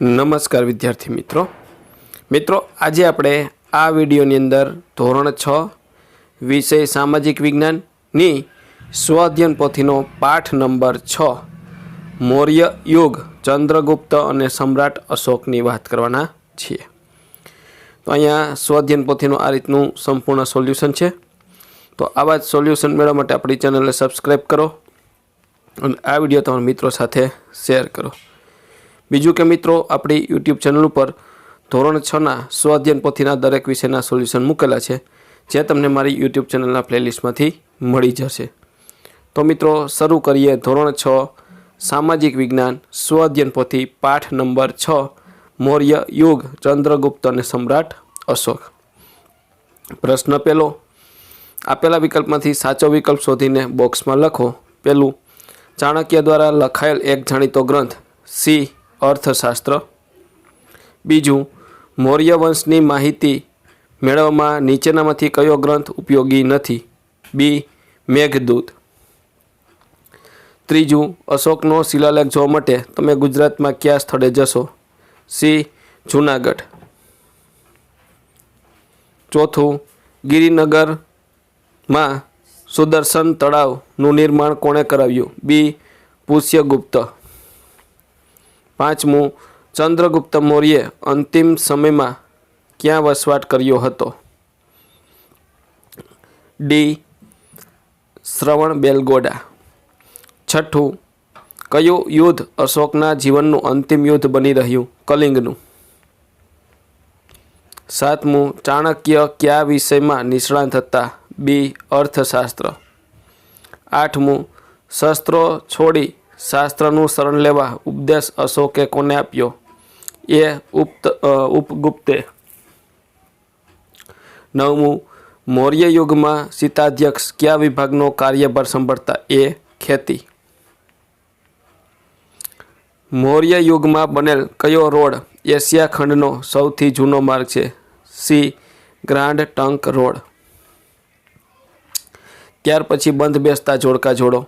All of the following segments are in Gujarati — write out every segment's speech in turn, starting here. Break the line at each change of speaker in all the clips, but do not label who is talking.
નમસ્કાર વિદ્યાર્થી મિત્રો આજે આપણે આ વિડીયોની અંદર ધોરણ 6 વિષય સામાજિક વિજ્ઞાનની સ્વઅધ્યયન પોથીનો પાઠ નંબર 6 મૌર્ય યુગ ચંદ્રગુપ્ત અને સમ્રાટ અશોકની વાત કરવાના છીએ। તો અહીંયા સ્વઅધ્યયન પોથીનું આ રીતનું સંપૂર્ણ સોલ્યુશન છે। તો આવા જ સોલ્યુશન મેળવવા માટે આપણી ચેનલને સબસ્ક્રાઈબ કરો અને આ વિડીયો તમારા મિત્રો સાથે શેર કરો। બીજું કે મિત્રો આપણી યુટ્યુબ ચેનલ ઉપર ધોરણ 6ના સ્વઅધ્યયન પોથીના દરેક વિષયના સોલ્યુશન મૂકેલા છે, જે તમને મારી યુટ્યુબ ચેનલના પ્લેલિસ્ટમાંથી મળી જશે। તો મિત્રો શરૂ કરીએ ધોરણ 6 સામાજિક વિજ્ઞાન સ્વઅધ્યયન પોથી પાઠ નંબર 6 મૌર્ય યુગ ચંદ્રગુપ્ત અને સમ્રાટ અશોક। પ્રશ્ન પહેલો, આપેલા વિકલ્પમાંથી સાચો વિકલ્પ શોધીને બોક્સમાં લખો। પહેલું, ચાણક્ય દ્વારા લખાયેલ એક જાણીતો ગ્રંથ સી અર્થશાસ્ત્ર। બીજું, મૌર્ય વંશની માહિતી મેળવવામાં નીચેનામાંથી કયો ગ્રંથ ઉપયોગી નથી? બી મેઘદૂત। ત્રીજું, અશોકનો શિલાલેખ જોવા માટે તમે ગુજરાતમાં કયા સ્થળે જશો? સી જૂનાગઢ। ચોથું, ગિરિનગરમાં સુદર્શન તળાવનું નિર્માણ કોણે કરાવ્યું? બી પુષ્યગુપ્ત। પાંચમું, ચંદ્રગુપ્ત મૌર્યે અંતિમ સમયમાં ક્યાં વસવાટ કર્યો હતો? ડી શ્રવણબેલગોડા। છઠ્ઠું, કયું યુદ્ધ અશોકના જીવનનું અંતિમ યુદ્ધ બની રહ્યું? કલિંગનું। સાતમું, ચાણક્ય કયા વિષયમાં નિષ્ણાત હતા? બી અર્થશાસ્ત્ર। આઠમું, શસ્ત્રો છોડી શાસ્ત્રનું શરણ લેવા ઉપદેશ અશોકે કોને આપ્યો? એ ઉપગુપ્તે। નવમું, મૌર્ય યુગમાં સીતાધ્યક્ષ કયા વિભાગનો કાર્યભાર સંભાળતા? એ ખેતી। મૌર્ય યુગમાં બનેલ કયો રોડ એશિયા ખંડનો સૌથી જૂનો માર્ગ છે? સી ગ્રાન્ડ ટ્રંક રોડ। ત્યાર પછી બંધ બેસતા જોડકા જોડો।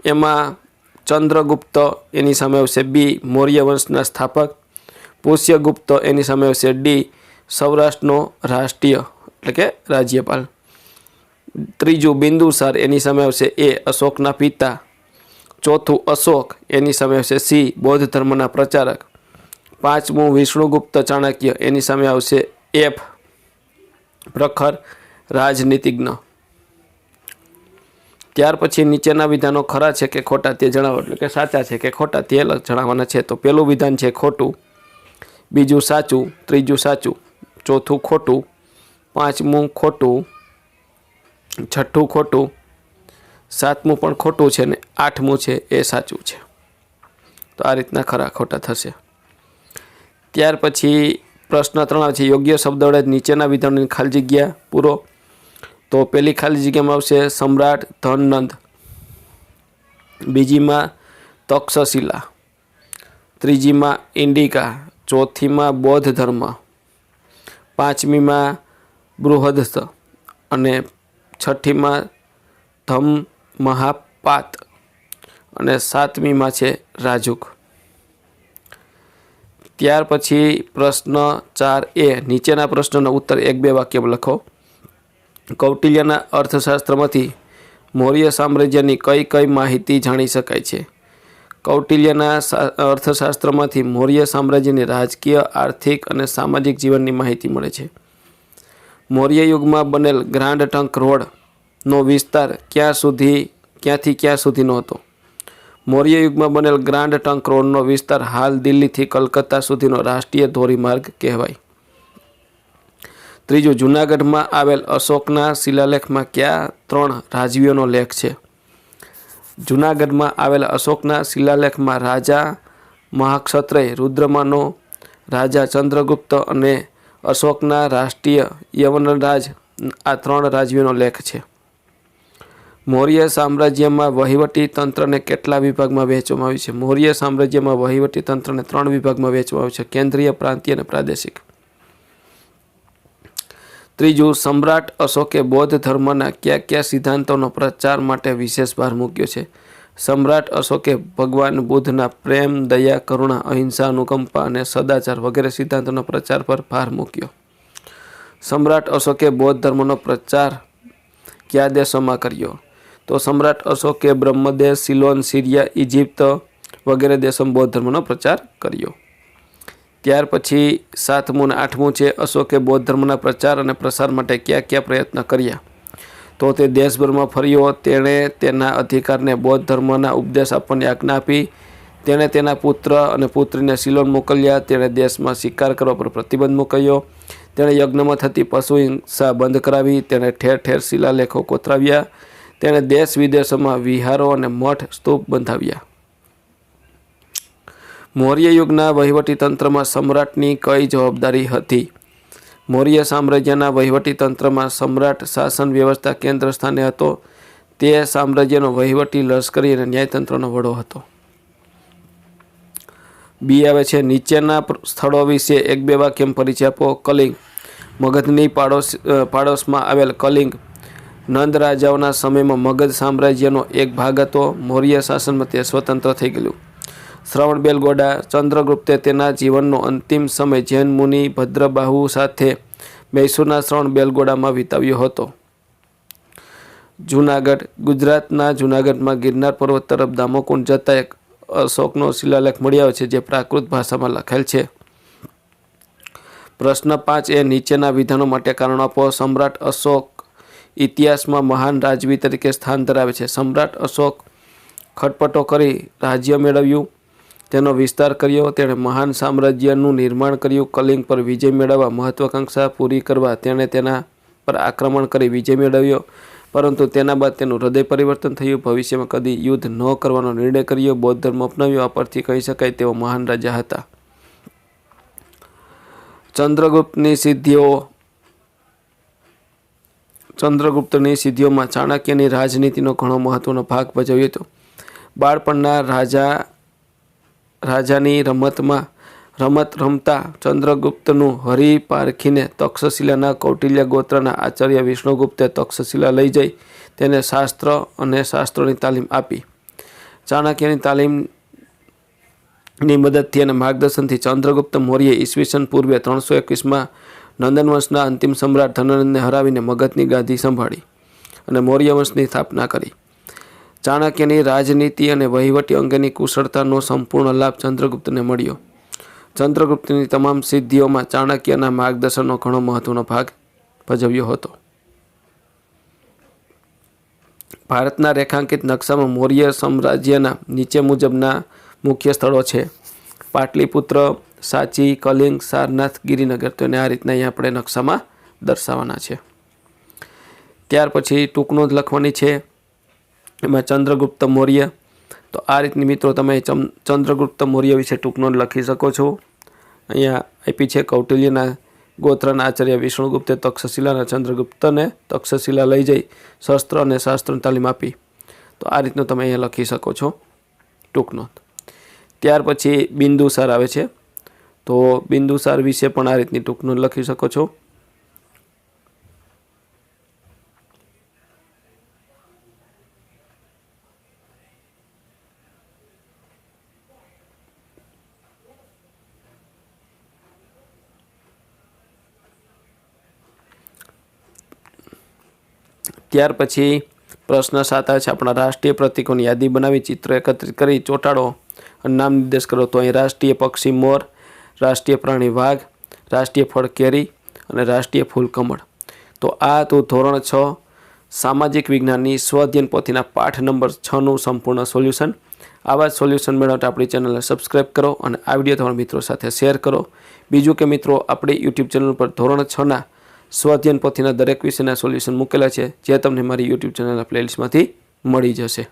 એમાં ચંદ્રગુપ્ત એની સામે આવશે બી મૌર્ય વંશના સ્થાપક, પુષ્યગુપ્ત એની સામે આવશે ડી સૌરાષ્ટ્રનો રાષ્ટ્રીય એટલે કે રાજ્યપાલ, ત્રીજું બિંદુસાર એની સામે આવશે એ અશોકના પિતા, ચોથું અશોક એની સામે આવશે સી બૌદ્ધ ધર્મના પ્રચારક, પાંચમું વિષ્ણુગુપ્ત ચાણક્ય એની સામે આવશે એફ પ્રખર રાજનીતિજ્ઞ। ત્યાર પછી નીચેના વિધાનો ખરા છે કે ખોટા તે જણાવો, એટલે કે સાચા છે કે ખોટા તે જણાવવાના છે। તો પહેલું વિધાન છે ખોટું, બીજું સાચું, ત્રીજું સાચું, ચોથું ખોટું, પાંચમું ખોટું, છઠ્ઠું ખોટું, સાતમું પણ ખોટું છે ને આઠમું છે એ સાચું છે। તો આ રીતના ખરા ખોટા થશે। ત્યાર પછી પ્રશ્ન 3 છે યોગ્ય શબ્દ વડે નીચેના વિધાનોની ખાલી જગ્યા પૂરો। તો પહેલી ખાલી જગ્યામાં આવશે સમ્રાટ ધનનંદ, બીજીમાં તક્ષશિલા, ત્રીજીમાં ઇન્ડિકા, ચોથીમાં બૌદ્ધ ધર્મ, પાંચમીમાં બૃહદસ્થ અને છઠ્ઠીમાં ધમ્મહાપાત અને સાતમીમાં છે રાજુક। ત્યાર પછી પ્રશ્ન 4 નીચેના પ્રશ્નનો ઉત્તર 1-2 વાક્યમાં લખો। કૌટિલ્યના અર્થશાસ્ત્રમાંથી મૌર્ય સામ્રાજ્યની કઈ કઈ માહિતી જાણી શકાય છે? કૌટિલ્યના અર્થશાસ્ત્રમાંથી મૌર્ય સામ્રાજ્યની રાજકીય, આર્થિક અને સામાજિક જીવનની માહિતી મળે છે। મૌર્ય યુગમાં બનેલ ગ્રાન્ડ ટ્રંક રોડનો વિસ્તાર ક્યાંથી ક્યાં સુધીનો હતો? મૌર્ય યુગમાં બનેલ ગ્રાન્ડ ટ્રંક રોડનો વિસ્તાર હાલ દિલ્હીથી કલકત્તા સુધીનો રાષ્ટ્રીય ધોરીમાર્ગ કહેવાય। ત્રીજું, જૂનાગઢમાં આવેલ અશોકના શિલાલેખમાં કયા 3 રાજવીઓનો લેખ છે? જૂનાગઢમાં આવેલ અશોકના શિલાલેખમાં રાજા મહાક્ષત્રય રુદ્રમાનો, રાજા ચંદ્રગુપ્ત અને અશોકના રાષ્ટ્રીય યવનરાજ આ 3 રાજવીઓનો લેખ છે। મૌર્ય સામ્રાજ્યમાં વહીવટી તંત્રને કેટલા વિભાગમાં વહેંચવામાં આવ્યું છે? મૌર્ય સામ્રાજ્યમાં વહીવટી તંત્રને 3 વિભાગમાં વહેંચવામાં આવ્યું છે, કેન્દ્રીય, પ્રાંતીય અને પ્રાદેશિક। ત્રીજું, સમ્રાટ અશોકે બૌદ્ધ ધર્મના કયા કયા સિદ્ધાંતોનો પ્રચાર માટે વિશેષ ભાર મૂક્યો છે? સમ્રાટ અશોકે ભગવાન બુદ્ધના પ્રેમ, દયા, કરુણા, અહિંસા, અનુકંપા અને સદાચાર વગેરે સિદ્ધાંતોના પ્રચાર પર ભાર મૂક્યો. સમ્રાટ અશોકે બૌદ્ધ ધર્મનો પ્રચાર કયા દેશોમાં કર્યો? તો સમ્રાટ અશોકે બ્રહ્મદેશ, સિલોન, સિરિયા, ઇજિપ્ત વગેરે દેશોમાં બૌદ્ધ ધર્મનો પ્રચાર કર્યો. ત્યાર પછી 7મું અને 8મું છે, અશોકે બૌદ્ધ ધર્મના પ્રચાર અને પ્રસાર માટે કયા કયા પ્રયત્ન કર્યા? તો તે દેશભરમાં ફર્યો. તેણે તેના અધિકારને બૌદ્ધ ધર્મના ઉપદેશ આપવાની આજ્ઞા આપી. તેણે તેના પુત્ર અને પુત્રીને સિલોન મોકલ્યા. તેણે દેશમાં શિકાર કરવા પર પ્રતિબંધ મૂક્યો. તેણે યજ્ઞમાં થતી પશુ હિંસા બંધ કરાવી. તેણે ઠેર ઠેર શિલાલેખો કોતરાવ્યા. તેણે દેશ વિદેશોમાં વિહારો અને મઠ સ્તૂપ બંધાવ્યા. મૌર્ય યુગના વહીવટી તંત્રમાં સમ્રાટની કઈ જવાબદારી હતી? મૌર્ય સામ્રાજ્યના વહીવટી તંત્રમાં સમ્રાટ શાસન વ્યવસ્થા કેન્દ્ર સ્થાને હતો. તે સામ્રાજ્યનો વહીવટી, લશ્કરી અને ન્યાયતંત્રનો વડો હતો. બી આવે છે, નીચેના સ્થળો વિશે 1-2 વાક્યમાં પરિચય આપો. કલિંગ, મગધની પાડોશમાં આવેલ કલિંગ નંદ રાજાઓના સમયમાં મગધ સામ્રાજ્યનો એક ભાગ હતો. મૌર્ય શાસનમાં તે સ્વતંત્ર થઈ ગયું. શ્રવણબેલગોડા, ચંદ્રગુપ્તે તેના જીવનનો અંતિમ સમય જૈન મુનિ ભદ્રબાહુ સાથે મૈસૂરના શ્રવણબેલગોડામાં વિતાવ્યો હતો. જૂનાગઢ, ગુજરાતના જૂનાગઢમાં ગિરનાર પર્વત તરફ દામોકુંડ જતા એક અશોકનો શિલાલેખ મળી આવે છે, જે પ્રાકૃત ભાષામાં લખેલ છે. પ્રશ્ન 5 એ નીચેના વિધાનો માટે કારણો આપો. સમ્રાટ અશોક ઇતિહાસમાં મહાન રાજવી તરીકે સ્થાન ધરાવે છે. સમ્રાટ અશોક ખટપટો કરી રાજ્ય મેળવ્યું, તેનો વિસ્તાર કર્યો. તેણે મહાન સામ્રાજ્યનું નિર્માણ કર્યું. કલિંગ પર વિજય મેળવવા, મહત્વાકાંક્ષા પૂરી કરવા તેણે તેના પર આક્રમણ કરી વિજય મેળવ્યો, પરંતુ તેના બાદ તેનું હૃદય પરિવર્તન થયું. ભવિષ્યમાં કદી યુદ્ધ ન કરવાનો નિર્ણય કર્યો. બૌદ્ધ ધર્મ અપનાવ્યો. આ પરથી કહી શકાય તેઓ મહાન રાજા હતા. ચંદ્રગુપ્તની સિદ્ધિઓમાં ચાણક્યની રાજનીતિનો ઘણો મહત્વનો ભાગ ભજવ્યો હતો. બાળપણના રાજાની રમત રમતા ચંદ્રગુપ્તનું હરી પારખીને તક્ષશિલાના કૌટિલ્ય ગોત્રના આચાર્ય વિષ્ણુગુપ્તે તક્ષશિલા લઈ જઈ તેને શાસ્ત્ર અને શાસ્ત્રોની તાલીમ આપી. ચાણક્યની તાલીમની મદદથી અને માર્ગદર્શનથી ચંદ્રગુપ્ત મૌર્ય ઈસવીસન પૂર્વે 321માં નંદનવંશના અંતિમ સમ્રાટ ધનાનંદને હરાવીને મગધની ગાદી સંભાળી અને મૌર્ય વંશની સ્થાપના કરી. ચાણક્યની રાજનીતિ અને વહીવટી અંગેની કુશળતાનો સંપૂર્ણ લાભ ચંદ્રગુપ્તને મળ્યો. ચંદ્રગુપ્તની તમામ સિદ્ધિઓમાં ચાણક્યના માર્ગદર્શનનો ઘણો મહત્વનો ભાગ ભજવ્યો હતો. ભારતના રેખાંકિત નકશામાં મૌર્ય સામ્રાજ્યના નીચે મુજબના મુખ્ય સ્થળો છે: પાટલીપુત્ર, સાંચી, કલિંગ, સારનાથ, ગિરિનગર. તો એને આ રીતના અહીંયા આપણે નકશામાં દર્શાવવાના છે. ત્યાર પછી ટૂંકનો જ લખવાની છે, એમાં ચંદ્રગુપ્ત મૌર્ય. તો આ રીતની મિત્રો તમે ચંદ્રગુપ્ત મૌર્ય વિશે ટૂંકનો જ લખી શકો છો. અહીંયા આપી છે, કૌટિલ્યના ગોત્રના આચાર્ય વિષ્ણુગુપ્તે તક્ષશિલાના ચંદ્રગુપ્તને તક્ષશિલા લઈ જઈ શસ્ત્ર અને શાસ્ત્રની તાલીમ આપી. તો આ રીતનું તમે અહીંયા લખી શકો છો ટૂંકનો. ત્યાર પછી બિંદુસાર આવે છે. તો બિંદુસાર વિશે પણ આ રીતની ટૂંકનો લખી શકો છો. ત્યાર પછી પ્રશ્ન 7 આવે છે, આપણા રાષ્ટ્રીય પ્રતીકોની યાદી બનાવી ચિત્ર એકત્રિત કરી ચોંટાડો અને નામ નિર્દેશ કરો. તો અહીં રાષ્ટ્રીય પક્ષી મોર, રાષ્ટ્રીય પ્રાણી વાઘ, રાષ્ટ્રીય ફળ કેરી અને રાષ્ટ્રીય ફૂલ કમળ. તો આ તો ધોરણ 6 સામાજિક વિજ્ઞાનની સ્વઅધ્યયન પોથીના પાઠ નંબર 6નું સંપૂર્ણ સોલ્યુશન. આવા જ સોલ્યુશન મેળવવા આપણી ચેનલને સબસ્ક્રાઈબ કરો અને આ વિડીયો તમારા મિત્રો સાથે શેર કરો. બીજું કે મિત્રો, આપણી યુટ્યુબ ચેનલ પર ધોરણ 6ના સ્વઅધ્યયન પોથીના દરેક વિષયના સોલ્યુશન મૂકેલા છે, જે તમને મારી યુટ્યુબ ચેનલના પ્લેલિસ્ટમાંથી મળી જશે.